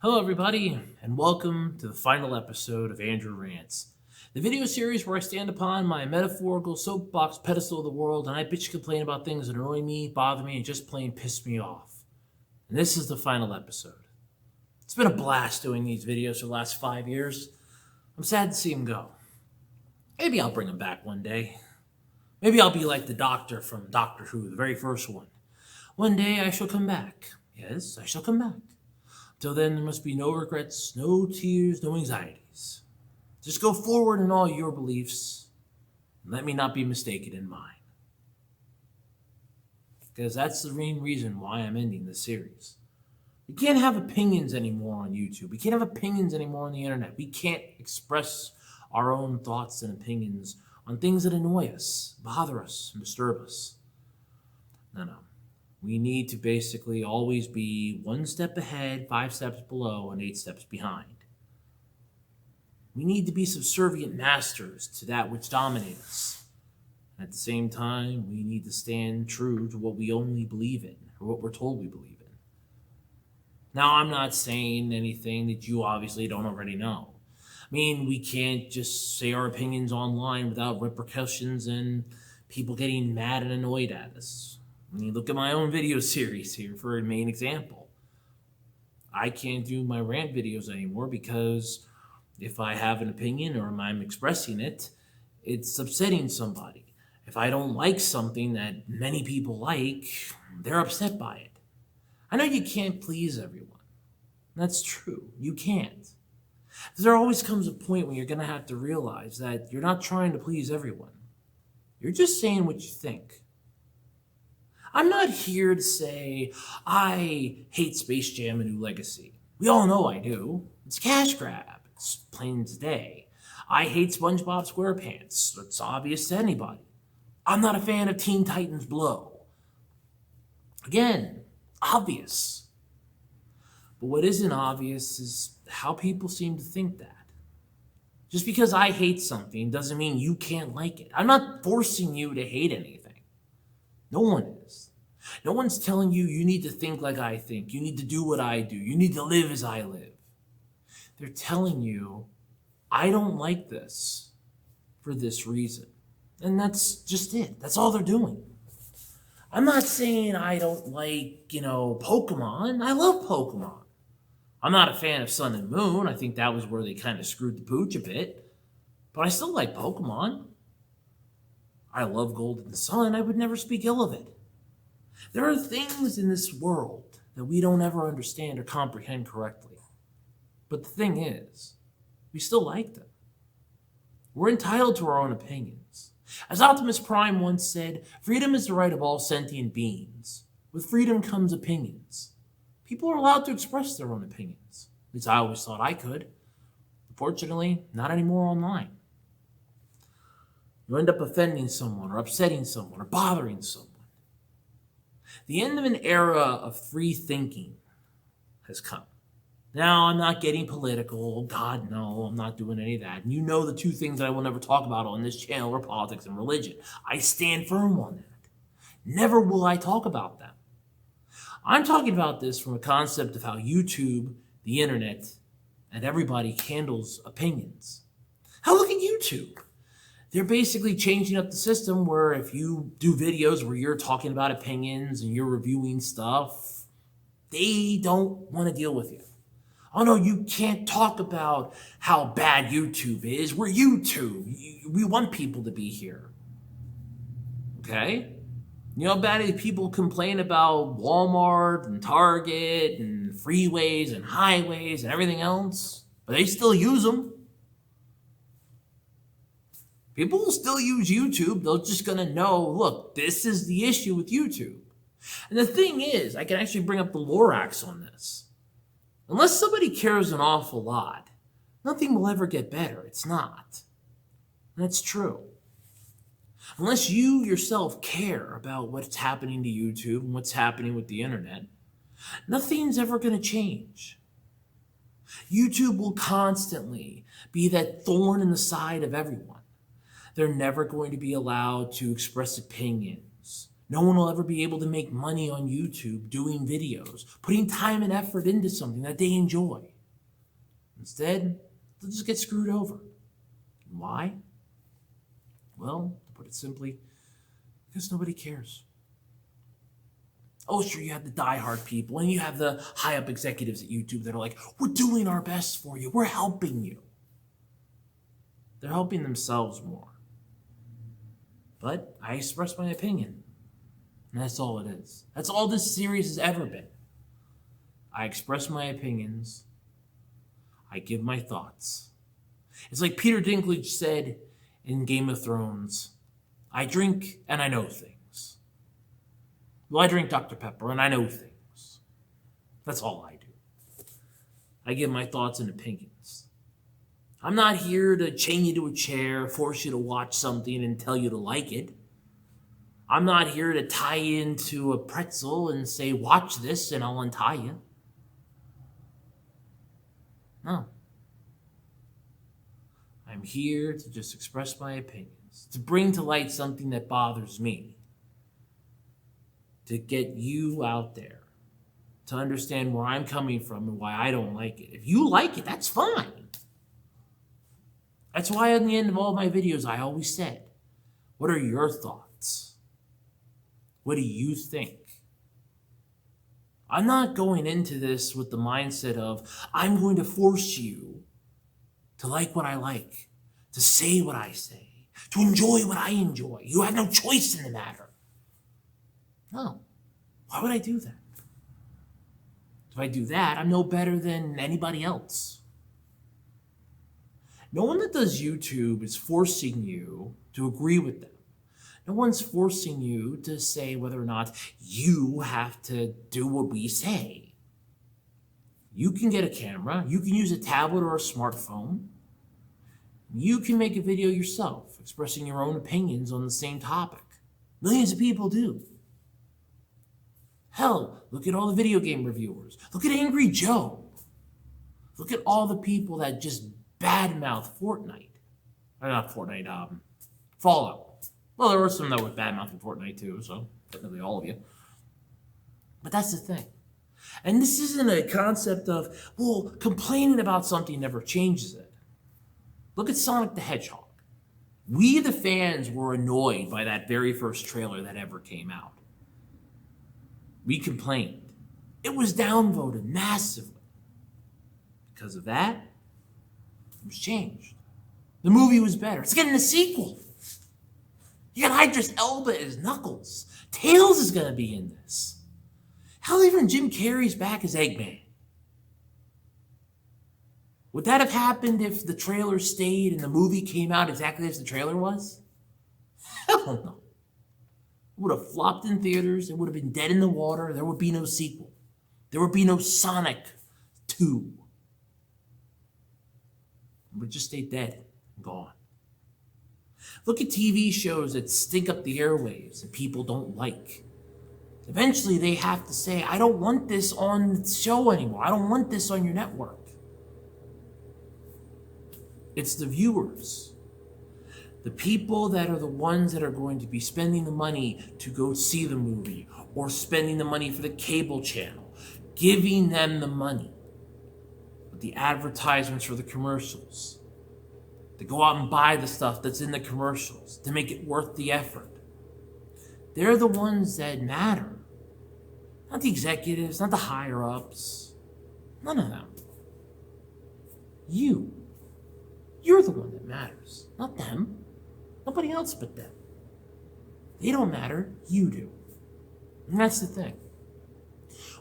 Hello, everybody, and welcome to the final episode of Andrew Rants, the video series where I stand upon my metaphorical soapbox pedestal of the world and I bitch and complain about things that annoy me, bother me, and just plain piss me off. And this is the final episode. It's been a blast doing these videos for the last 5 years. I'm sad to see them go. Maybe I'll bring them back one day. Maybe I'll be like the Doctor from Doctor Who, the very first one. One day I shall come back. Yes, I shall come back. Till then, there must be no regrets, no tears, no anxieties. Just go forward in all your beliefs, and let me not be mistaken in mine. Because that's the main reason why I'm ending this series. We can't have opinions anymore on YouTube. We can't have opinions anymore on the internet. We can't express our own thoughts and opinions on things that annoy us, bother us, and disturb us. No. We need to basically always be 1 step ahead, 5 steps below, and 8 steps behind. We need to be subservient masters to that which dominates us. At the same time, we need to stand true to what we only believe in, or what we're told we believe in. Now, I'm not saying anything that you obviously don't already know. I mean, we can't just say our opinions online without repercussions and people getting mad and annoyed at us. I mean, look at my own video series here for a main example. I can't do my rant videos anymore because if I have an opinion or I'm expressing it, it's upsetting somebody. If I don't like something that many people like, they're upset by it. I know you can't please everyone. That's true. You can't. There always comes a point when you're going to have to realize that you're not trying to please everyone. You're just saying what you think. I'm not here to say, I hate Space Jam: A New Legacy. We all know I do. It's a cash grab. It's plain as day. I hate SpongeBob SquarePants. It's obvious to anybody. I'm not a fan of Teen Titans Blow. Again, obvious. But what isn't obvious is how people seem to think that. Just because I hate something doesn't mean you can't like it. I'm not forcing you to hate anything. No one is. No one's telling you you need to think like I think. You need to do what I do. You need to live as I live. They're telling you, I don't like this for this reason. And that's just it. That's all they're doing. I'm not saying I don't like, Pokemon. I love Pokemon. I'm not a fan of Sun and Moon. I think that was where they kind of screwed the pooch a bit. But I still like Pokemon. I love Golden Sun. I would never speak ill of it. There are things in this world that we don't ever understand or comprehend correctly. But the thing is, we still like them. We're entitled to our own opinions. As Optimus Prime once said, freedom is the right of all sentient beings. With freedom comes opinions. People are allowed to express their own opinions. At least I always thought I could. Unfortunately, not anymore online. You end up offending someone or upsetting someone or bothering someone. The end of an era of free thinking has come. Now, I'm not getting political. God, no, I'm not doing any of that. And you know the 2 things that I will never talk about on this channel are politics and religion. I stand firm on that. Never will I talk about them. I'm talking about this from a concept of how YouTube, the internet, and everybody handles opinions. How look at YouTube. They're basically changing up the system where if you do videos where you're talking about opinions and you're reviewing stuff, they don't want to deal with you. Oh no, you can't talk about how bad YouTube is. We're YouTube. We want people to be here. Okay? You know how bad people complain about Walmart and Target and freeways and highways and everything else? But they still use them. People will still use YouTube. They're just going to know, look, this is the issue with YouTube. And the thing is, I can actually bring up the Lorax on this. Unless somebody cares an awful lot, nothing will ever get better. It's not. That's true. Unless you yourself care about what's happening to YouTube and what's happening with the internet, nothing's ever going to change. YouTube will constantly be that thorn in the side of everyone. They're never going to be allowed to express opinions. No one will ever be able to make money on YouTube doing videos, putting time and effort into something that they enjoy. Instead, they'll just get screwed over. Why? Well, to put it simply, because nobody cares. Oh, sure, you have the diehard people, and you have the high-up executives at YouTube that are like, we're doing our best for you. We're helping you. They're helping themselves more. But I express my opinion. And that's all it is. That's all this series has ever been. I express my opinions. I give my thoughts. It's like Peter Dinklage said in Game of Thrones, I drink and I know things. Well, I drink Dr. Pepper and I know things. That's all I do. I give my thoughts and opinions. I'm not here to chain you to a chair, force you to watch something and tell you to like it. I'm not here to tie you into a pretzel and say, watch this and I'll untie you. No. I'm here to just express my opinions, to bring to light something that bothers me, to get you out there, to understand where I'm coming from and why I don't like it. If you like it, that's fine. That's why at the end of all my videos, I always said, what are your thoughts? What do you think? I'm not going into this with the mindset of, I'm going to force you to like what I like, to say what I say, to enjoy what I enjoy. You have no choice in the matter. No. Why would I do that? If I do that, I'm no better than anybody else. No one that does YouTube is forcing you to agree with them. No one's forcing you to say whether or not you have to do what we say. You can get a camera, you can use a tablet or a smartphone. You can make a video yourself, expressing your own opinions on the same topic. Millions of people do. Hell, look at all the video game reviewers. Look at Angry Joe. Look at all the people that just badmouth Fortnite. Or not Fortnite, Fallout. Well, there were some that were badmouthing Fortnite too, so technically all of you. But that's the thing. And this isn't a concept of, well, complaining about something never changes it. Look at Sonic the Hedgehog. We, the fans, were annoyed by that very first trailer that ever came out. We complained. It was downvoted massively. Because of that, it was changed. The movie was better. It's getting a sequel. You got Idris Elba as Knuckles. Tails is going to be in this. Hell, even Jim Carrey's back as Eggman. Would that have happened if the trailer stayed and the movie came out exactly as the trailer was? Hell no. It would have flopped in theaters. It would have been dead in the water. There would be no sequel. There would be no Sonic 2. It would just stay dead and gone. Look at TV shows that stink up the airwaves that people don't like. Eventually they have to say, I don't want this on the show anymore. I don't want this on your network. It's the viewers. The people that are the ones that are going to be spending the money to go see the movie or spending the money for the cable channel, giving them the money with the advertisements for the commercials. To go out and buy the stuff that's in the commercials to make it worth the effort. They're the ones that matter. Not the executives, not the higher-ups. None of them. You. You're the one that matters, not them. Nobody else but them. They don't matter, you do. And that's the thing.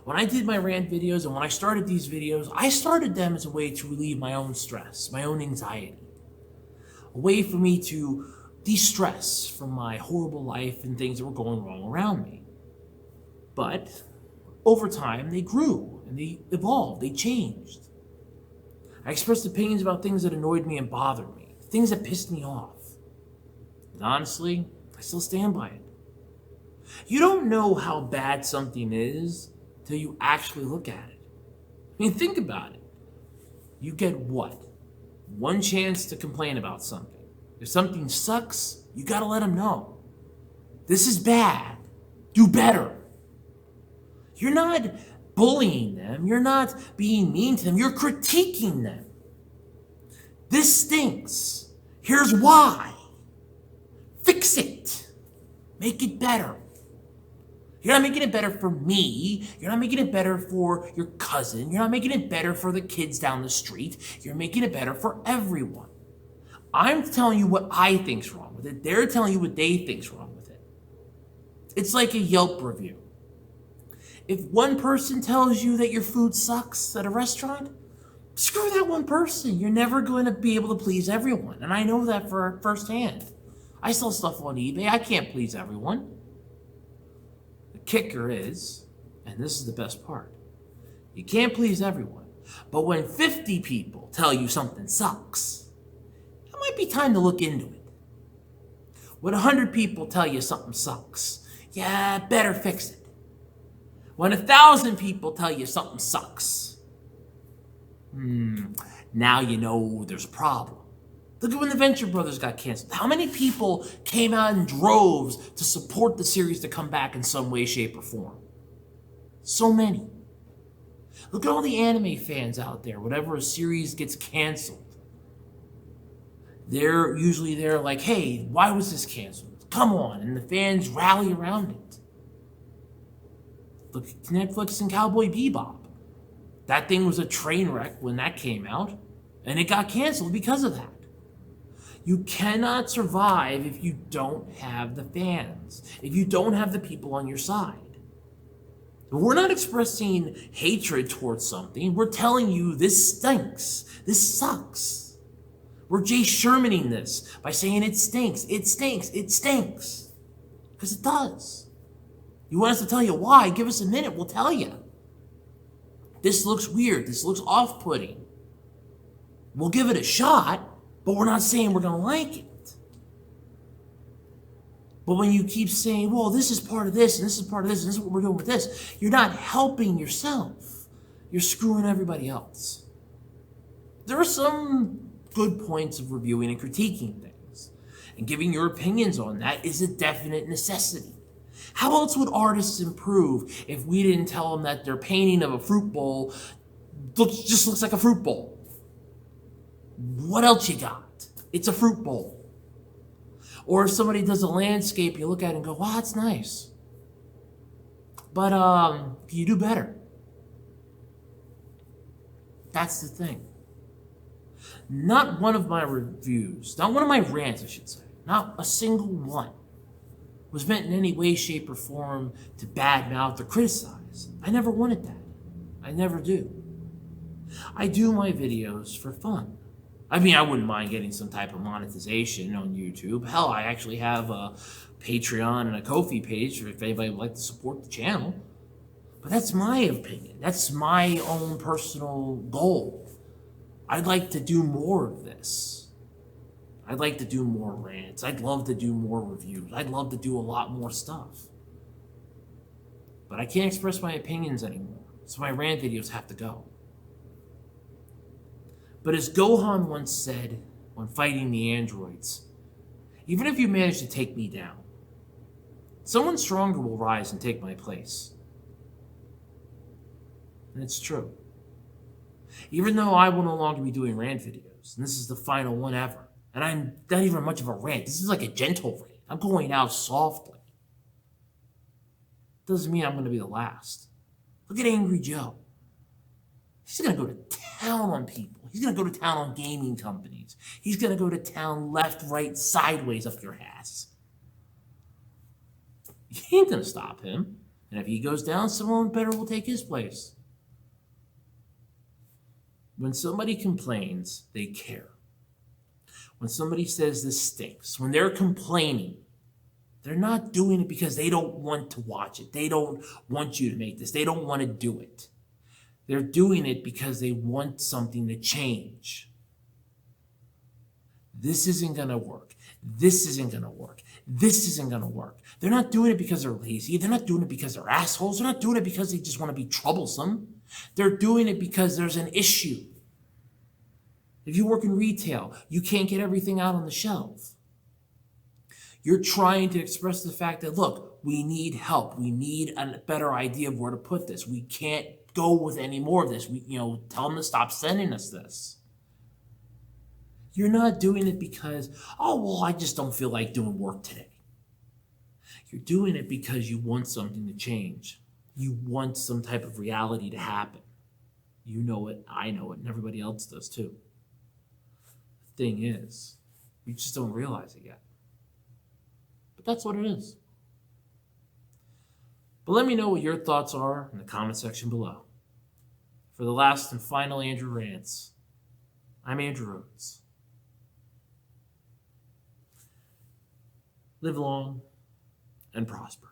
When I did my rant videos and when I started these videos, I started them as a way to relieve my own stress, my own anxiety. A way for me to de-stress from my horrible life and things that were going wrong around me. But over time, they grew and they evolved, they changed. I expressed opinions about things that annoyed me and bothered me, things that pissed me off. And honestly, I still stand by it. You don't know how bad something is till you actually look at it. I mean, think about it. You get what? One chance to complain about something. If something sucks, you gotta let them know. This is bad. Do better. You're not bullying them. You're not being mean to them. You're critiquing them. This stinks. Here's why. Fix it. Make it better. You're not making it better for me. You're not making it better for your cousin. You're not making it better for the kids down the street. You're making it better for everyone. I'm telling you what I think's wrong with it. They're telling you what they think's wrong with it. It's like a Yelp review. If one person tells you that your food sucks at a restaurant, screw that one person. You're never going to be able to please everyone. And I know that for firsthand. I sell stuff on eBay. I can't please everyone. The kicker is, and this is the best part, you can't please everyone. But when 50 people tell you something sucks, it might be time to look into it. When 100 people tell you something sucks, yeah, better fix it. When 1,000 people tell you something sucks, now you know there's a problem. Look at when the Venture Brothers got canceled. How many people came out in droves to support the series to come back in some way, shape, or form? So many. Look at all the anime fans out there. Whenever a series gets canceled, they're usually there like, hey, why was this canceled? Come on. And the fans rally around it. Look at Netflix and Cowboy Bebop. That thing was a train wreck when that came out, and it got canceled because of that. You cannot survive if you don't have the fans, if you don't have the people on your side. We're not expressing hatred towards something. We're telling you this stinks. This sucks. We're Jay Shermaning this by saying it stinks. It stinks. It stinks. Because it does. You want us to tell you why? Give us a minute. We'll tell you. This looks weird. This looks off-putting. We'll give it a shot. But we're not saying we're going to like it. But when you keep saying, well, this is part of this, and this is part of this, and this is what we're doing with this, you're not helping yourself. You're screwing everybody else. There are some good points of reviewing and critiquing things. And giving your opinions on that is a definite necessity. How else would artists improve if we didn't tell them that their painting of a fruit bowl just looks like a fruit bowl? What else you got? It's a fruit bowl. Or if somebody does a landscape, you look at it and go, wow, that's nice. But can you do better? That's the thing. Not one of my reviews, not one of my rants, I should say, not a single one was meant in any way, shape, or form to badmouth or criticize. I never wanted that. I never do. I do my videos for fun. I mean, I wouldn't mind getting some type of monetization on YouTube. Hell, I actually have a Patreon and a Ko-fi page if anybody would like to support the channel. But that's my opinion. That's my own personal goal. I'd like to do more of this. I'd like to do more rants. I'd love to do more reviews. I'd love to do a lot more stuff. But I can't express my opinions anymore, so my rant videos have to go. But as Gohan once said when fighting the androids, even if you manage to take me down, someone stronger will rise and take my place. And it's true. Even though I will no longer be doing rant videos, and this is the final one ever, and I'm not even much of a rant. This is like a gentle rant. I'm going out softly. Doesn't mean I'm going to be the last. Look at Angry Joe. He's going to go to town on people. He's going to go to town on gaming companies. He's going to go to town left, right, sideways up your ass. You ain't going to stop him. And if he goes down, someone better will take his place. When somebody complains, they care. When somebody says this stinks, when they're complaining, they're not doing it because they don't want to watch it. They don't want you to make this. They don't want to do it. They're doing it because they want something to change. This isn't going to work. This isn't going to work. This isn't going to work. They're not doing it because they're lazy. They're not doing it because they're assholes. They're not doing it because they just want to be troublesome. They're doing it because there's an issue. If you work in retail, you can't get everything out on the shelf. You're trying to express the fact that, look, we need help. We need a better idea of where to put this. We can't go with any more of this. Tell them to stop sending us this. You're not doing it because, oh, well, I just don't feel like doing work today. You're doing it because you want something to change. You want some type of reality to happen. You know it, I know it, and everybody else does too. The thing is, you just don't realize it yet. But that's what it is. But let me know what your thoughts are in the comment section below. For the last and final Andrew Rants, I'm Andrew Rhodes. Live long and prosper.